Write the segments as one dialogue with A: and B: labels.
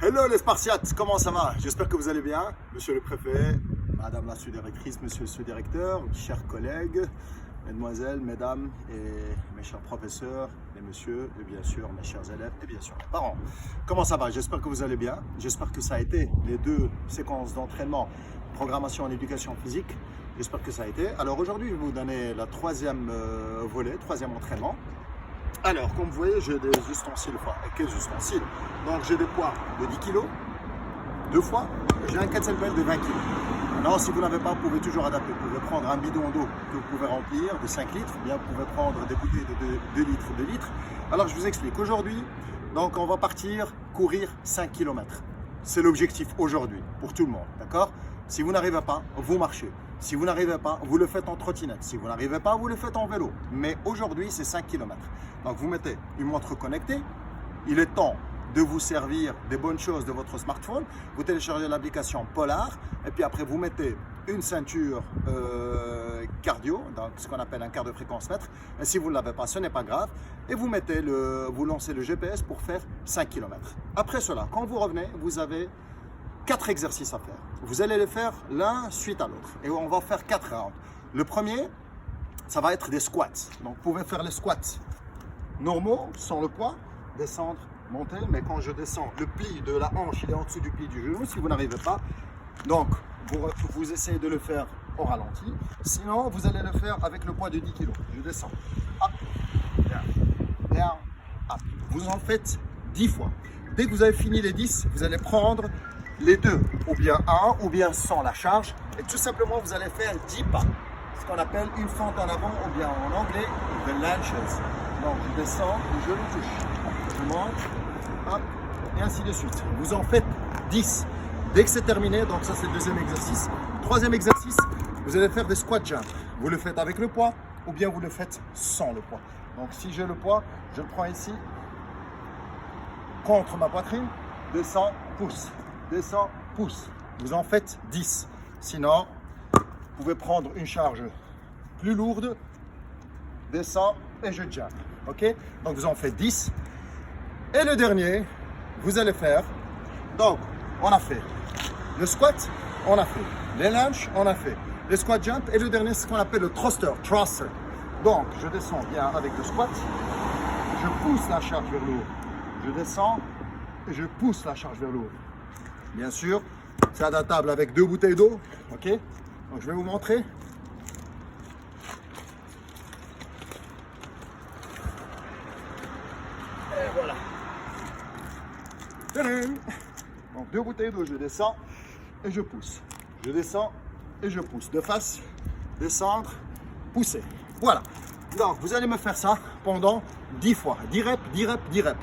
A: Hello les Spartiates, comment ça va? J'espère que vous allez bien. Monsieur le préfet, madame la sous-directrice, monsieur le sous-directeur, chers collègues, mesdemoiselles, mesdames et mes chers professeurs, les messieurs et bien sûr mes chers élèves et bien sûr mes parents. Comment ça va? J'espère que vous allez bien. J'espère que ça a été les deux séquences d'entraînement, programmation en éducation physique. J'espère que ça a été. Alors aujourd'hui, je vais vous donner la troisième troisième entraînement. Alors, comme vous voyez, j'ai des ustensiles. Quels ustensiles? Donc, j'ai des poids de 10 kg, deux fois. J'ai un kettlebell de 20 kg. Maintenant, si vous n'avez pas, vous pouvez toujours adapter. Vous pouvez prendre un bidon d'eau que vous pouvez remplir de 5 litres, ou bien vous pouvez prendre des bouteilles de 2 litres. Alors, je vous explique. Aujourd'hui, donc, on va partir courir 5 km. C'est l'objectif aujourd'hui pour tout le monde, d'accord? Si vous n'arrivez pas, vous marchez. Si vous n'arrivez pas, vous le faites en trottinette. Si vous n'arrivez pas, vous le faites en vélo. Mais aujourd'hui, c'est 5 km. Donc, vous mettez une montre connectée. Il est temps de vous servir des bonnes choses de votre smartphone. Vous téléchargez l'application Polar. Et puis après, vous mettez une ceinture cardio, donc ce qu'on appelle un quart de fréquence mètre. Et si vous ne l'avez pas, ce n'est pas grave. Et vous lancez le GPS pour faire 5 km. Après cela, quand vous revenez, vous avez 4 exercices à faire. Vous allez les faire l'un suite à l'autre. Et on va faire 4 rounds. Le premier, ça va être des squats. Donc, vous pouvez faire les squats normaux, sans le poids, descendre, monter. Mais quand je descends, le pli de la hanche, il est en dessous du pli du genou. Si vous n'arrivez pas, donc, vous essayez de le faire au ralenti. Sinon, vous allez le faire avec le poids de 10 kg. Je descends. Up, down, up. Vous en faites 10 fois. Dès que vous avez fini les 10, vous allez prendre les deux, ou bien un, ou bien sans la charge. Et tout simplement, vous allez faire 10 pas. Ce qu'on appelle une fente en avant, ou bien en anglais, the lunges. Donc, je descends et je le touche. Je monte, hop, et ainsi de suite. Vous en faites 10. Dès que c'est terminé, donc ça c'est le deuxième exercice. Troisième exercice, vous allez faire des squat jumps. Vous le faites avec le poids, ou bien vous le faites sans le poids. Donc, si j'ai le poids, je le prends ici, contre ma poitrine, descends, pousse. Descend, pousse. Vous en faites 10. Sinon, vous pouvez prendre une charge plus lourde, descend et je jump. Ok? Donc, vous en faites 10. Et le dernier, vous allez faire. Donc, on a fait le squat, on a fait les lunges, on a fait les squat jump. Et le dernier, c'est ce qu'on appelle le thruster. Donc, je descends bien avec le squat. Je pousse la charge vers le haut. Je descends et je pousse la charge vers le haut. Bien sûr, c'est adaptable avec 2 bouteilles d'eau. Ok? Donc, je vais vous montrer. Et voilà. Tadam! Donc, 2 bouteilles d'eau, je descends et je pousse. Je descends et je pousse. De face, descendre, pousser. Voilà. Donc, vous allez me faire ça pendant 10 fois. 10 reps, 10 reps, 10 reps.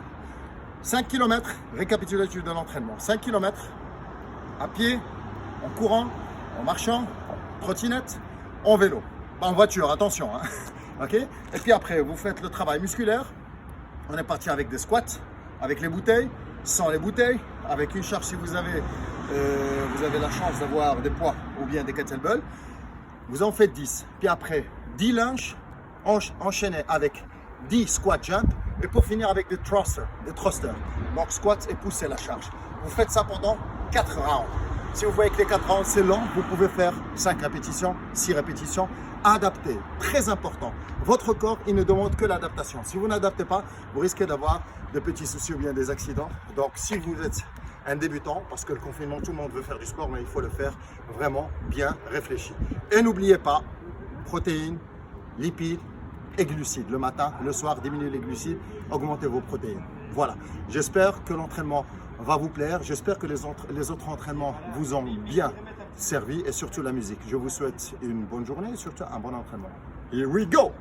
A: 5 km, récapitulatif de l'entraînement. 5 km à pied, en courant, en marchant, trottinette, en vélo. Pas en voiture, attention. Hein. Okay? Et puis après, vous faites le travail musculaire. On est parti avec des squats, avec les bouteilles, sans les bouteilles, avec une charge si vous avez la chance d'avoir des poids ou bien des kettlebells. Vous en faites 10. Puis après, 10 lunges enchaînés avec 10 squat jump. Et pour finir avec des thrusters. Donc squat et pousser la charge. Vous faites ça pendant 4 rounds. Si vous voyez que les 4 rounds c'est long, vous pouvez faire 5 répétitions, 6 répétitions. Adaptez, très important. Votre corps, il ne demande que l'adaptation. Si vous n'adaptez pas, vous risquez d'avoir des petits soucis ou bien des accidents. Donc si vous êtes un débutant, parce que le confinement, tout le monde veut faire du sport, mais il faut le faire vraiment bien réfléchi. Et n'oubliez pas, protéines, lipides, et glucides. Le matin, le soir, diminuez les glucides, augmentez vos protéines. Voilà. J'espère que l'entraînement va vous plaire. J'espère que les autres entraînements vous ont bien servi et surtout la musique. Je vous souhaite une bonne journée et surtout un bon entraînement. Here we go!